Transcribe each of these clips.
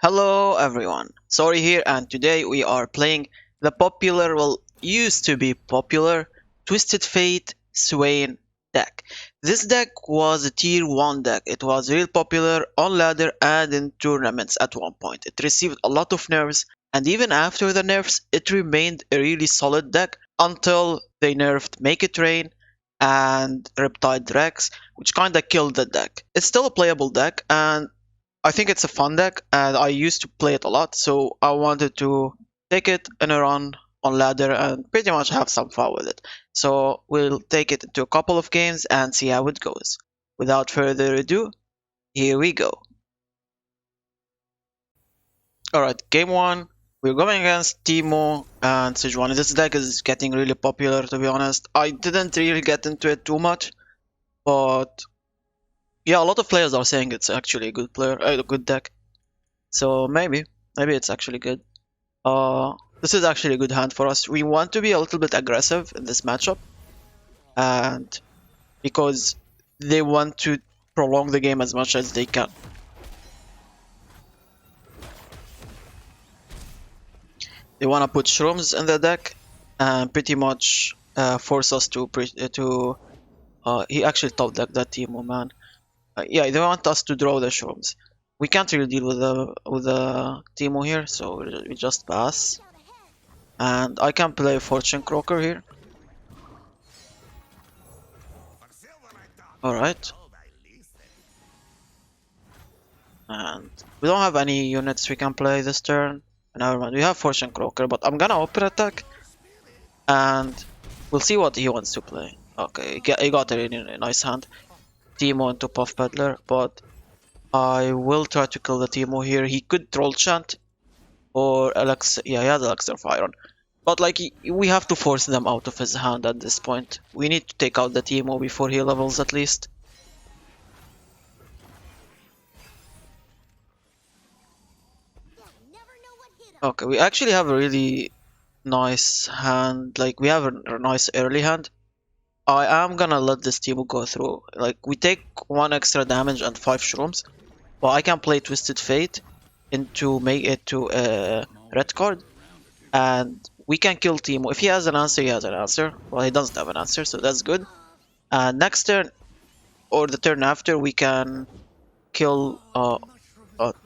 Hello everyone, Sorry here, and today we are playing the popular, well, used to be popular, Twisted Fate Swain deck. This deck was a tier 1 deck. It was real popular on ladder and in tournaments at one point. It received a lot of nerfs, and even after the nerfs, it remained a really solid deck until they nerfed Make It Rain and Riptide Rex, which kinda killed the deck. It's still a playable deck, and I think it's a fun deck, and I used to play it a lot, so I wanted to take it in a run on ladder and pretty much have some fun with it. So we'll take it into a couple of games and see how it goes. Without further ado, here we go. Alright, game 1. We're going against Timo and Sejuani. This deck is getting really popular, to be honest. I didn't really get into it too much, but yeah, a lot of players are saying it's actually a good a good deck. So maybe it's actually good. This is actually a good hand for us. We want to be a little bit aggressive in this matchup, and because they want to prolong the game as much as they can. They want to put shrooms in the deck and pretty much force us to he actually top deck that Timo, man. Yeah, they want us to draw the shrooms. We can't really deal with the Timo here, so we just pass. And I can play Fortune Croaker here. Alright. And we don't have any units we can play this turn. Never mind, we have Fortune Croaker, but I'm gonna open attack. And we'll see what he wants to play. Okay, he got a really nice hand. Timo into Puff Peddler, but I will try to kill the Timo here. He could Troll Chant or Alex. Yeah, he has Elixir of Iron. But like, we have to force them out of his hand at this point. We need to take out the Timo before he levels at least. Okay, we actually have a really nice hand. Like, we have a nice early hand. I am gonna let this Timo go through. Like, we take 1 extra damage and 5 shrooms. But I can play Twisted Fate into make it to a red card. And we can kill Timo. If he has an answer, he has an answer. Well, he doesn't have an answer, so that's good. And next turn, or the turn after, we can kill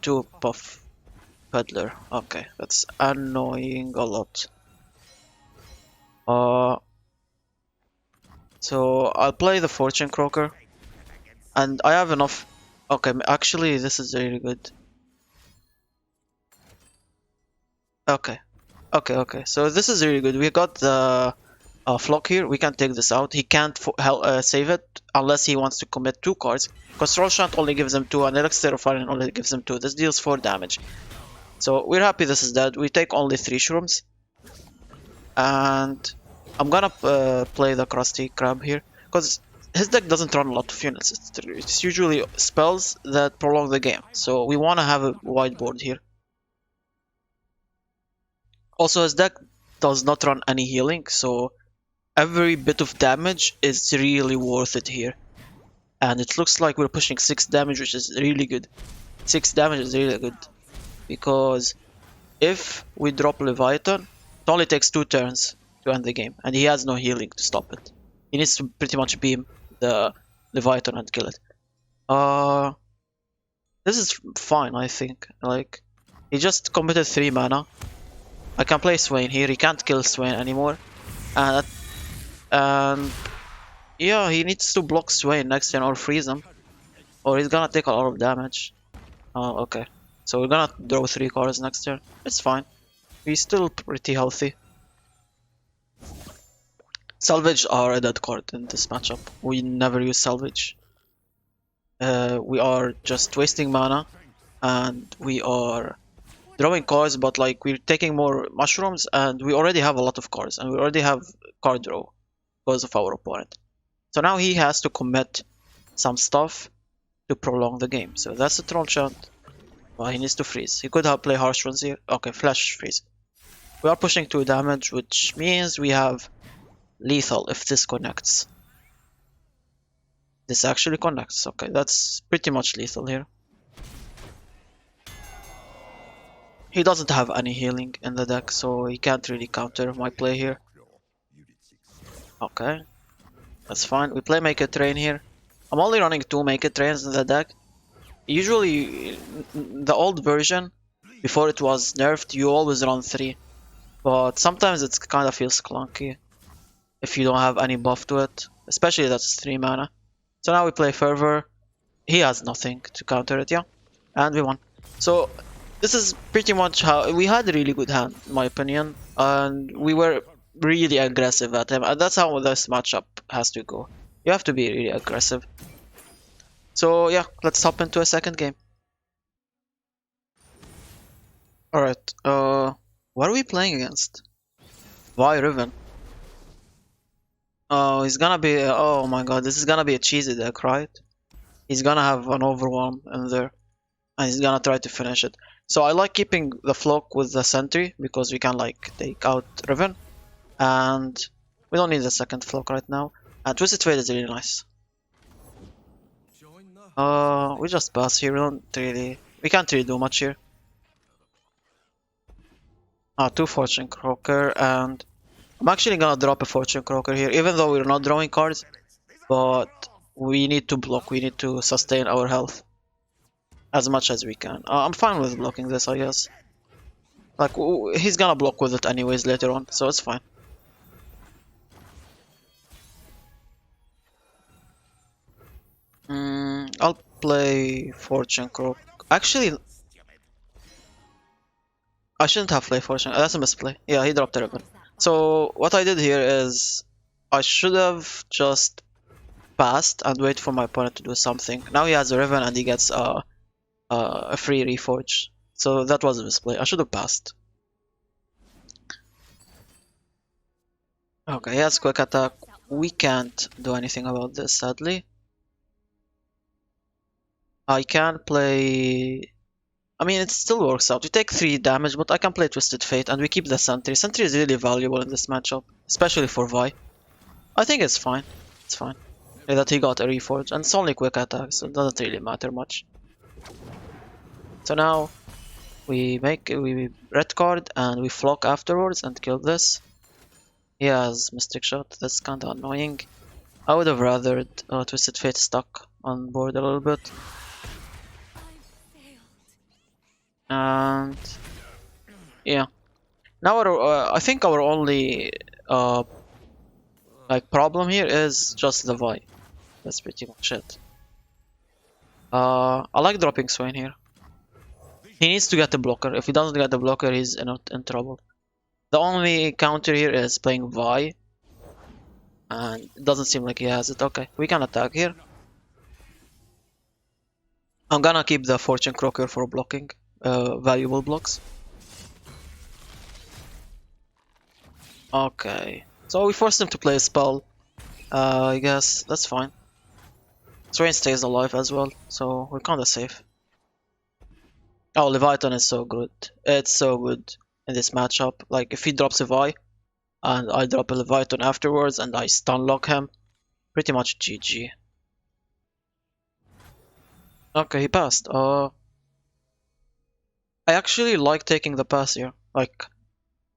2 Puff Peddler. Okay, that's annoying a lot. So I'll play the Fortune Croaker. And I have enough. Okay, actually, this is really good. Okay. So this is really good. We got the Flock here. We can take this out. He can't save it unless he wants to commit 2 cards. Because Troll Chant only gives him 2 and Elixir of Iron only gives him 2. This deals 4 damage. So we're happy this is dead. We take only 3 shrooms. And I'm gonna play the Krusty Krab here. Because his deck doesn't run a lot of units. It's usually spells that prolong the game. So we want to have a wide board here. Also, his deck does not run any healing, so every bit of damage is really worth it here. And it looks like we're pushing 6 damage, which is really good. 6 damage is really good. Because if we drop Leviathan, it only takes 2 turns to end the game. And he has no healing to stop it. He needs to pretty much beam the Leviathan and kill it. This is fine, I think. Like, he just committed 3 mana. I can play Swain here. He can't kill Swain anymore. And yeah, he needs to block Swain next turn or freeze him. Or he's gonna take a lot of damage. Okay. So we're gonna draw 3 cards next turn. It's fine. He's still pretty healthy. Salvage are a dead card in this matchup. We never use salvage. We are just wasting mana. And we are drawing cards, but like we're taking more mushrooms and we already have a lot of cards and we already have card draw because of our opponent. So now he has to commit some stuff to prolong the game. So that's a Troll Chant. Well, he needs to freeze. He could have play Harsh Runes here. Okay, Flash freeze. We are pushing 2 damage, which means we have lethal if this connects. This actually connects. Okay, that's pretty much lethal here. He doesn't have any healing in the deck, so he can't really counter my play here. Okay, that's fine. We play Make It Rain here. I'm only running 2 Make It Rains in the deck. Usually, the old version, before it was nerfed, you always run 3. But sometimes it kind of feels clunky if you don't have any buff to it, especially that's 3 mana. So now we play Fervor. He has nothing to counter it, yeah, and we won. So this is pretty much how we had a really good hand, in my opinion, and we were really aggressive at him, and that's how this matchup has to go. You have to be really aggressive. So yeah, let's hop into a second game. All right, what are we playing against? Why Riven? Oh, he's gonna be. Oh my god, this is gonna be a cheesy deck, right? He's gonna have an Overwhelm in there, and he's gonna try to finish it. So I like keeping the Flock with the Sentry because we can like take out Riven, and we don't need the second Flock right now. And Twisted Fate is really nice. We just pass here. We can't really do much here. 2 Fortune Croaker, and I'm actually gonna drop a Fortune Croaker here, even though we're not drawing cards. But we need to block. We need to sustain our health as much as we can. I'm fine with blocking this, I guess. Like, he's gonna block with it anyways later on, so it's fine. I'll play Fortune Croak. Actually, I shouldn't have played Fortune. That's a misplay. Yeah, he dropped a ribbon. So what I did here is I should have just passed and wait for my opponent to do something. Now he has a ribbon and he gets a free reforge. So that was a misplay. I should have passed. Okay, he has quick attack. We can't do anything about this, sadly. I can play. I mean, it still works out. We take 3 damage, but I can play Twisted Fate, and we keep the Sentry. Sentry is really valuable in this matchup, especially for Vi. I think it's fine. It's fine. Yeah, that he got a Reforge, and it's only quick attack, so it doesn't really matter much. So now we red card and we flock afterwards and kill this. He has Mystic Shot. That's kind of annoying. I would have rather Twisted Fate stuck on board a little bit. And yeah, now I think our only like problem here is just the Vi. That's pretty much it. I like dropping Swain here. He needs to get the blocker. If he doesn't get the blocker, he's in trouble. The only counter here is playing Vi, and it doesn't seem like he has it. Okay, we can attack here. I'm gonna keep the Fortune Croaker for blocking valuable blocks. Okay, so we forced him to play a spell. I guess that's fine. Swain stays alive as well, so we're kinda safe. Oh, Leviathan is so good. It's so good in this matchup. Like, if he drops a Vi, and I drop a Leviathan afterwards, and I stun lock him, pretty much GG. Okay, he passed. I actually like taking the pass here. Like,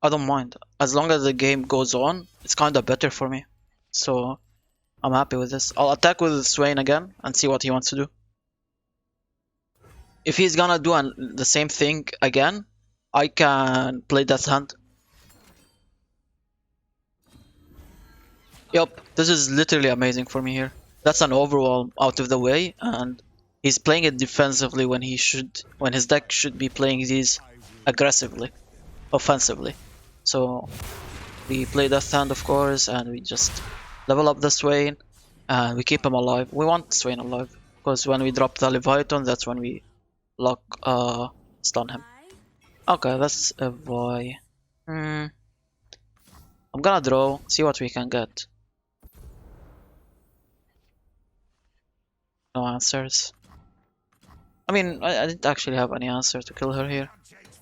I don't mind. As long as the game goes on, it's kinda better for me. So, I'm happy with this. I'll attack with Swain again, and see what he wants to do. If he's gonna do the same thing again, I can play Death's Hand. Yup, this is literally amazing for me here. That's an Overwhelm out of the way, and he's playing it defensively when his deck should be playing these aggressively, offensively. So we play Death Hand, of course, and we just level up the Swain, and we keep him alive. We want Swain alive, because when we drop the Leviathan, that's when we stun him. Okay, that's a Vi. I'm gonna draw, see what we can get. No answers. I mean, I didn't actually have any answer to kill her here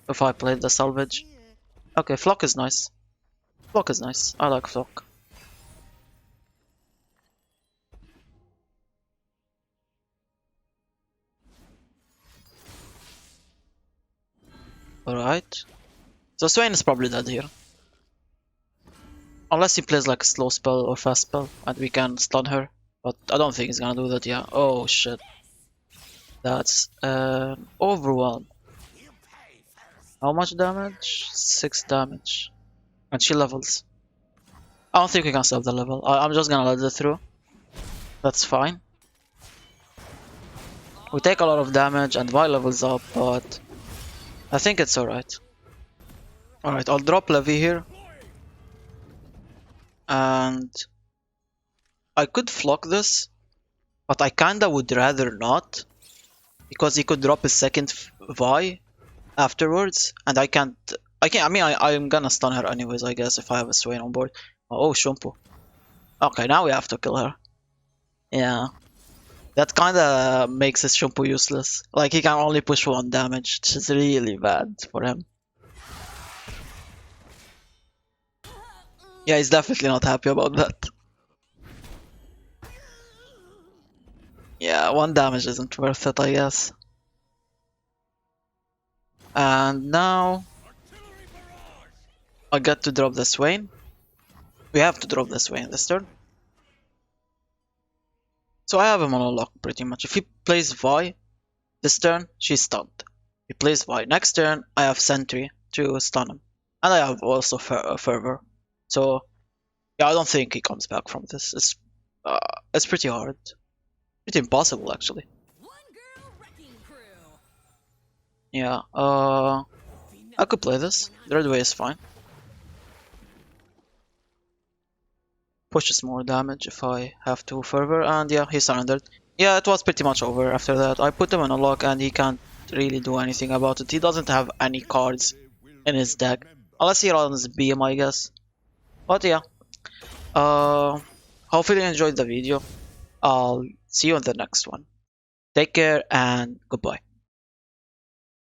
if I played the salvage. Okay, Flock is nice. Flock is nice. I like Flock. Alright. So Swain is probably dead here. Unless he plays like a slow spell or fast spell and we can stun her. But I don't think he's gonna do that, yeah. Oh shit. That's overwhelm. How much damage? 6 damage. And she levels. I don't think we can stop the level. I'm just gonna let it through. That's fine. We take a lot of damage and Vi levels up, but I think it's alright. Alright, I'll drop Levy here. And I could flock this, but I kinda would rather not. Because he could drop his second Vi afterwards, and I'm gonna stun her anyways, I guess, if I have a Swain on board. Oh, Shumpu. Okay, now we have to kill her. Yeah. That kinda makes his Shumpu useless. Like, he can only push 1 damage, which is really bad for him. Yeah, he's definitely not happy about that. Yeah, 1 damage isn't worth it, I guess. And now I got to drop the Swain. We have to drop the Swain this turn. So I have him on a lock pretty much. If he plays Vi this turn, she's stunned. He plays Vi next turn, I have Sentry to stun him. And I have also Fervor. So yeah, I don't think he comes back from this. It's pretty hard. Pretty impossible actually. Yeah, I could play this. The red way is fine. Pushes more damage if I have to Fervor, and yeah, he surrendered. Yeah, it was pretty much over after that. I put him on a lock and he can't really do anything about it. He doesn't have any cards in his deck. Unless he runs Beam, I guess. But yeah. Hopefully you enjoyed the video. I'll see you in the next one. Take care and goodbye.